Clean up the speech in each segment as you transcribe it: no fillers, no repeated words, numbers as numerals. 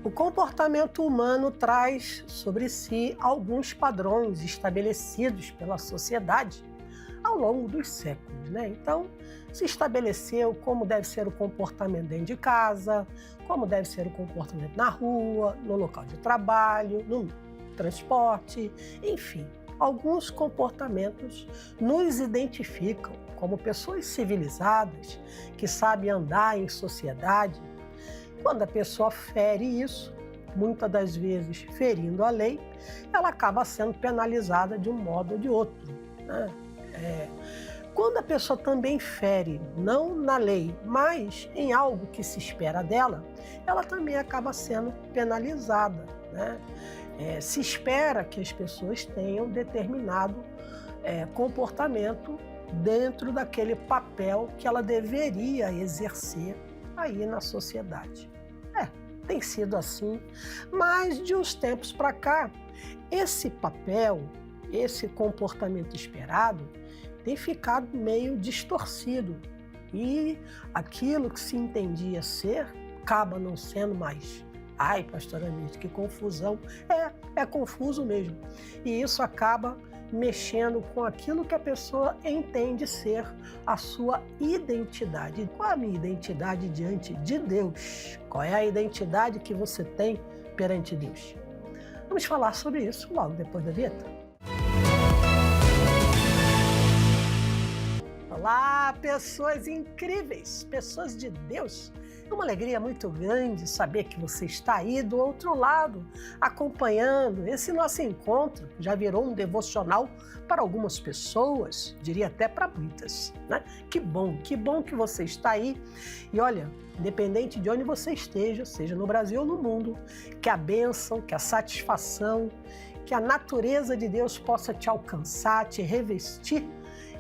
O comportamento humano traz sobre si alguns padrões estabelecidos pela sociedade ao longo dos séculos, né? Então, se estabeleceu como deve ser o comportamento dentro de casa, como deve ser o comportamento na rua, no local de trabalho, no transporte, enfim. Alguns comportamentos nos identificam como pessoas civilizadas que sabem andar em sociedade. Quando a pessoa fere isso, muitas das vezes ferindo a lei, ela acaba sendo penalizada de um modo ou de outro, né? Quando a pessoa também fere, não na lei, mas em algo que se espera dela, ela também acaba sendo penalizada, né? Se espera que as pessoas tenham determinado comportamento dentro daquele papel que ela deveria exercer aí na sociedade. Tem sido assim, mas de uns tempos para cá, esse papel, esse comportamento esperado, tem ficado meio distorcido e aquilo que se entendia ser acaba não sendo mais. Ai, pastora Mírcia, que confusão. É confuso mesmo. E isso acaba mexendo com aquilo que a pessoa entende ser a sua identidade. Qual é a minha identidade diante de Deus? Qual é a identidade que você tem perante Deus? Vamos falar sobre isso logo depois da vinheta. Olá, pessoas incríveis, pessoas de Deus. É uma alegria muito grande saber que você está aí do outro lado, acompanhando esse nosso encontro. Já virou um devocional para algumas pessoas, diria até para muitas, né? Que bom que você está aí. E olha, independente de onde você esteja, seja no Brasil ou no mundo, que a bênção, que a satisfação, que a natureza de Deus possa te alcançar, te revestir,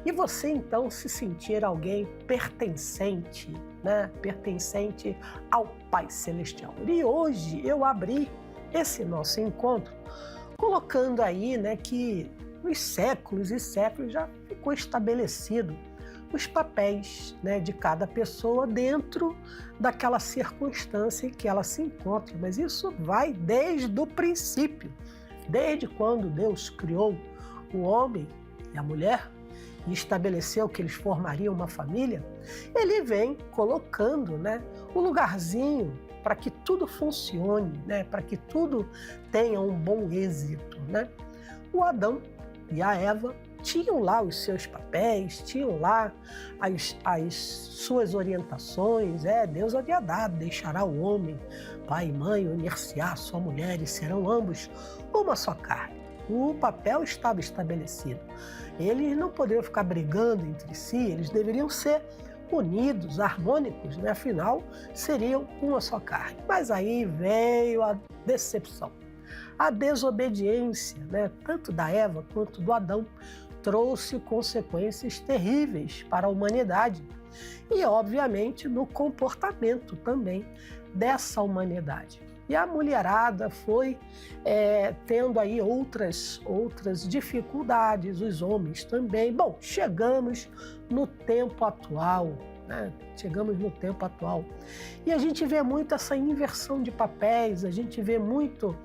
e você então se sentir alguém pertencente, né? Pertencente ao Pai Celestial. E hoje eu abri esse nosso encontro colocando aí, né, que nos séculos e séculos já ficou estabelecido os papéis, né, de cada pessoa dentro daquela circunstância em que ela se encontra. Mas isso vai desde o princípio, desde quando Deus criou o homem e a mulher, e estabeleceu que eles formariam uma família, ele vem colocando, né, um lugarzinho para que tudo funcione, né, para que tudo tenha um bom êxito, né? O Adão e a Eva tinham lá os seus papéis, tinham lá as suas orientações. Deus havia dado: deixará o homem, pai e mãe, unir-se-á sua mulher e serão ambos uma só carne. O papel estava estabelecido. Eles não poderiam ficar brigando entre si, eles deveriam ser unidos, harmônicos, né? Afinal, seriam uma só carne. Mas aí veio a decepção, a desobediência, né? Tanto da Eva quanto do Adão, trouxe consequências terríveis para a humanidade e, obviamente, no comportamento também dessa humanidade. E a mulherada foi tendo aí outras dificuldades, os homens também. Bom, chegamos no tempo atual, né? Chegamos no tempo atual. E a gente vê muito essa inversão de papéis, a gente vê muito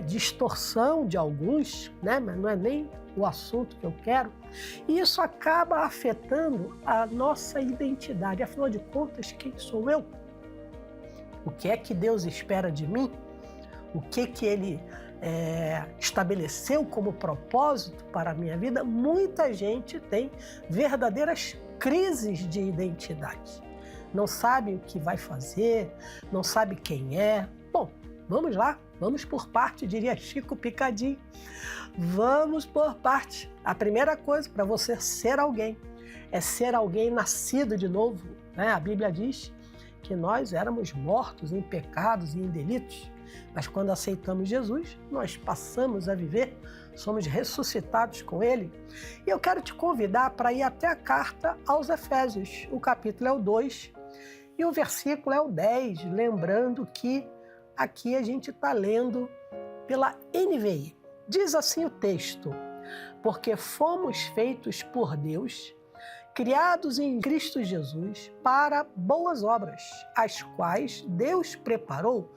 distorção de alguns, né? Mas não é nem o assunto que eu quero. E isso acaba afetando a nossa identidade. Afinal de contas, quem sou eu? O que é que Deus espera de mim? O que Ele estabeleceu como propósito para a minha vida? Muita gente tem verdadeiras crises de identidade. Não sabe o que vai fazer, não sabe quem é. Bom, vamos lá, vamos por parte, diria Chico Picadinho. Vamos por parte. A primeira coisa para você ser alguém é ser alguém nascido de novo, né? A Bíblia diz que nós éramos mortos em pecados e em delitos, mas quando aceitamos Jesus, nós passamos a viver, somos ressuscitados com Ele. E eu quero te convidar para ir até a carta aos Efésios. O capítulo é o 2 e o versículo é o 10, lembrando que aqui a gente está lendo pela NVI. Diz assim o texto: porque fomos feitos por Deus, criados em Cristo Jesus para boas obras, as quais Deus preparou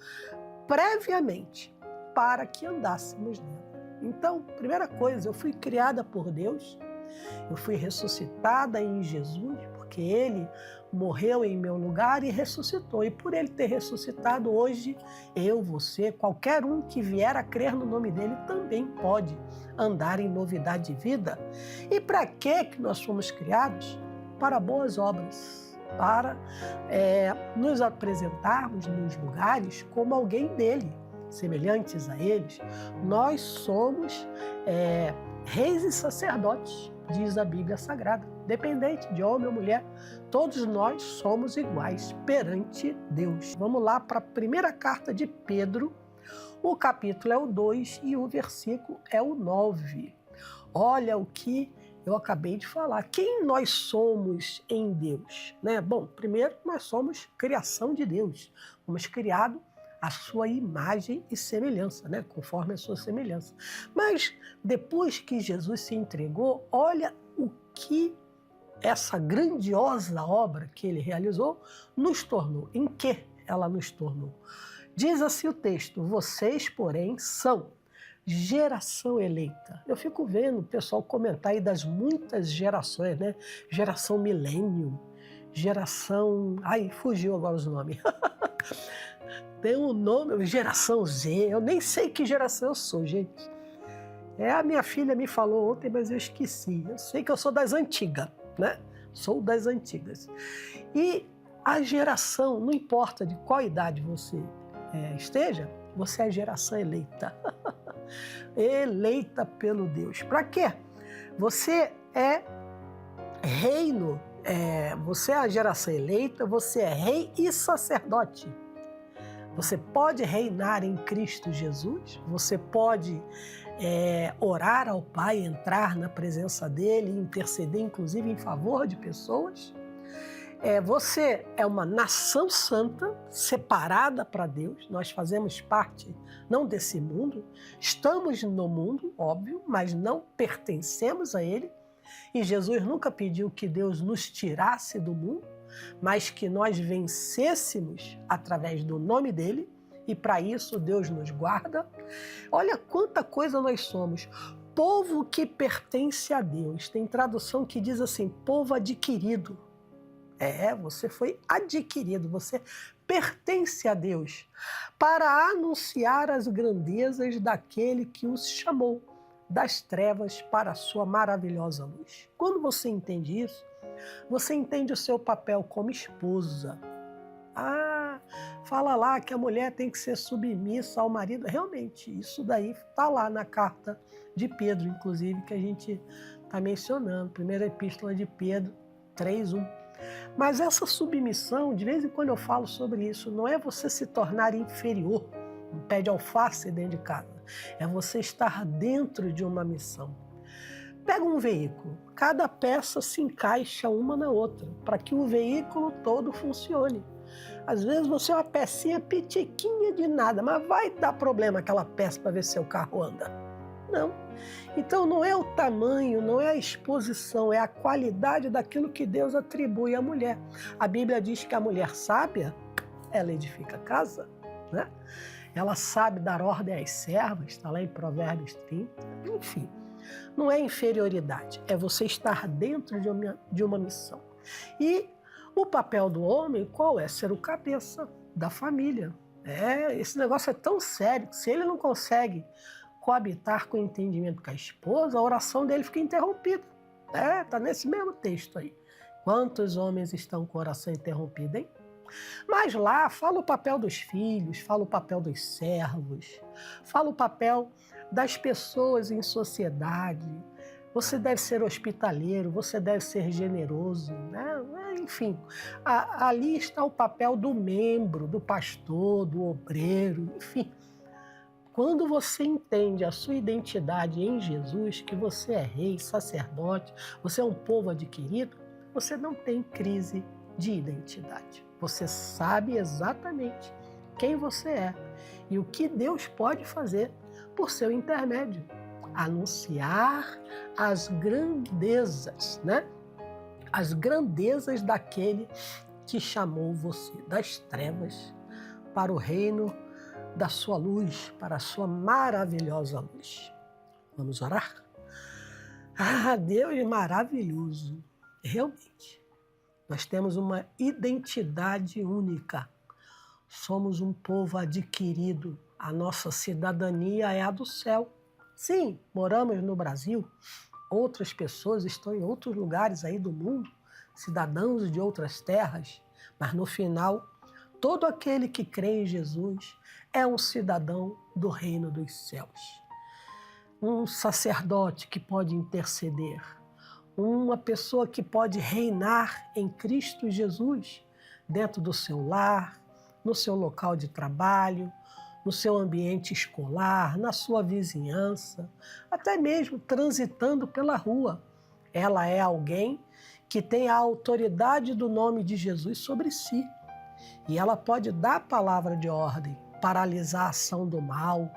previamente para que andássemos nela. Então, primeira coisa, eu fui criada por Deus, eu fui ressuscitada em Jesus, porque Ele morreu em meu lugar e ressuscitou. E por Ele ter ressuscitado, hoje eu, você, qualquer um que vier a crer no nome dEle também pode andar em novidade de vida. E para que nós fomos criados? Para boas obras, para nos apresentarmos nos lugares como alguém dEle, semelhantes a eles. Nós somos reis e sacerdotes, diz a Bíblia Sagrada. Dependente de homem ou mulher, todos nós somos iguais perante Deus. Vamos lá para a primeira carta de Pedro, o capítulo é o 2 e o versículo é o 9. Olha o que eu acabei de falar. Quem nós somos em Deus, né? Bom, primeiro nós somos criação de Deus. Fomos criados à sua imagem e semelhança, né? Conforme a sua semelhança. Mas depois que Jesus se entregou, olha o que essa grandiosa obra que ele realizou nos tornou. Em que ela nos tornou? Diz assim o texto: vocês, porém, são geração eleita. Eu fico vendo o pessoal comentar aí das muitas gerações, né? Geração milênio, geração... Ai, fugiu agora os nomes. Tem um nome, geração Z. Eu nem sei que geração eu sou, gente. A minha filha me falou ontem, mas eu esqueci. Eu sei que eu sou das antigas, né? Sou das antigas. E a geração, não importa de qual idade você esteja, você é geração eleita. Eleita pelo Deus. Para quê? Você é reino, você é a geração eleita, você é rei e sacerdote. Você pode reinar em Cristo Jesus, você pode orar ao Pai, entrar na presença dEle, interceder inclusive em favor de pessoas. Você é uma nação santa, separada para Deus. Nós fazemos parte não desse mundo, estamos no mundo, óbvio, mas não pertencemos a ele. E Jesus nunca pediu que Deus nos tirasse do mundo, mas que nós vencêssemos através do nome dele. E para isso Deus nos guarda. Olha quanta coisa nós somos. Povo que pertence a Deus. Tem tradução que diz assim, povo adquirido. Você foi adquirido, você pertence a Deus para anunciar as grandezas daquele que os chamou das trevas para a sua maravilhosa luz. Quando você entende isso, você entende o seu papel como esposa. Fala lá que a mulher tem que ser submissa ao marido. Realmente, isso daí está lá na carta de Pedro, inclusive, que a gente está mencionando. Primeira epístola de Pedro 3:1. Mas essa submissão, de vez em quando eu falo sobre isso, não é você se tornar inferior, um pé de alface dentro de casa. É você estar dentro de uma missão. Pega um veículo, cada peça se encaixa uma na outra, para que o veículo todo funcione. Às vezes você é uma pecinha pitiquinha de nada, mas vai dar problema aquela peça para ver se seu carro anda. Não. Então não é o tamanho, não é a exposição, é a qualidade daquilo que Deus atribui à mulher. A Bíblia diz que a mulher sábia, ela edifica a casa, né? Ela sabe dar ordem às servas, está lá em Provérbios 30, enfim. Não é inferioridade, é você estar dentro de uma missão. E o papel do homem, qual é? Ser o cabeça da família. Esse negócio é tão sério que se ele não consegue coabitar com o entendimento com a esposa, a oração dele fica interrompida. Está nesse mesmo texto aí. Quantos homens estão com a oração interrompida, hein? Mas lá fala o papel dos filhos, fala o papel dos servos, fala o papel das pessoas em sociedade. Você deve ser hospitaleiro, você deve ser generoso, né? Enfim, ali está o papel do membro, do pastor, do obreiro, enfim. Quando você entende a sua identidade em Jesus, que você é rei, sacerdote, você é um povo adquirido, você não tem crise de identidade. Você sabe exatamente quem você é e o que Deus pode fazer por seu intermédio. Anunciar as grandezas, né? As grandezas daquele que chamou você das trevas para o reino da sua luz para a sua maravilhosa luz. Vamos orar? Ah, Deus é maravilhoso. Realmente, nós temos uma identidade única. Somos um povo adquirido. A nossa cidadania é a do céu. Sim, moramos no Brasil. Outras pessoas estão em outros lugares aí do mundo, cidadãos de outras terras. Mas no final, todo aquele que crê em Jesus é um cidadão do reino dos céus. Um sacerdote que pode interceder, uma pessoa que pode reinar em Cristo Jesus, dentro do seu lar, no seu local de trabalho, no seu ambiente escolar, na sua vizinhança, até mesmo transitando pela rua. Ela é alguém que tem a autoridade do nome de Jesus sobre si. E ela pode dar a palavra de ordem, paralisar a ação do mal.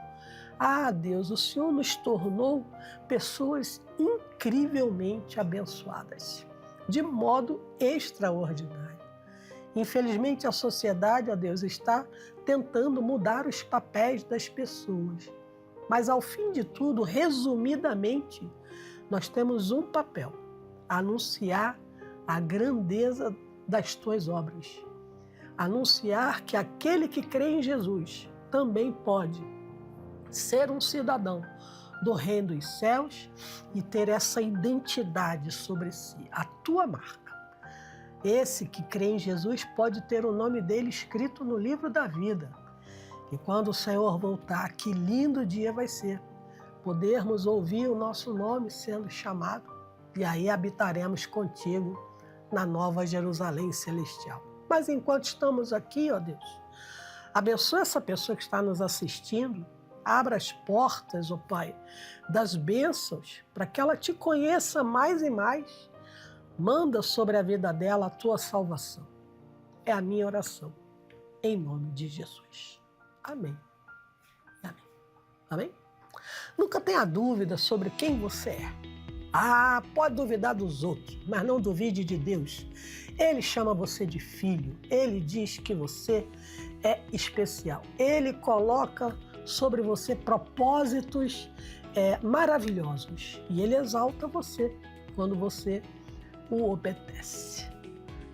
Ah, Deus, o Senhor nos tornou pessoas incrivelmente abençoadas, de modo extraordinário. Infelizmente, a sociedade, ó Deus, está tentando mudar os papéis das pessoas. Mas, ao fim de tudo, resumidamente, nós temos um papel: anunciar a grandeza das tuas obras. Anunciar que aquele que crê em Jesus também pode ser um cidadão do reino dos céus e ter essa identidade sobre si, a tua marca. Esse que crê em Jesus pode ter o nome dele escrito no livro da vida. E quando o Senhor voltar, que lindo dia vai ser, podermos ouvir o nosso nome sendo chamado, e aí habitaremos contigo na nova Jerusalém celestial. Mas enquanto estamos aqui, ó Deus, abençoa essa pessoa que está nos assistindo. Abra as portas, ó Pai, das bênçãos, para que ela te conheça mais e mais. Manda sobre a vida dela a tua salvação. É a minha oração, em nome de Jesus. Amém. Amém. Amém? Nunca tenha dúvida sobre quem você é. Ah, pode duvidar dos outros, mas não duvide de Deus. Ele chama você de filho. Ele diz que você é especial. Ele coloca sobre você propósitos maravilhosos. E Ele exalta você quando você o obedece.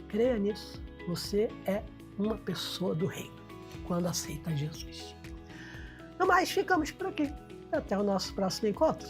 Creia nisso. Você é uma pessoa do reino quando aceita Jesus. No mais, ficamos por aqui. Até o nosso próximo encontro.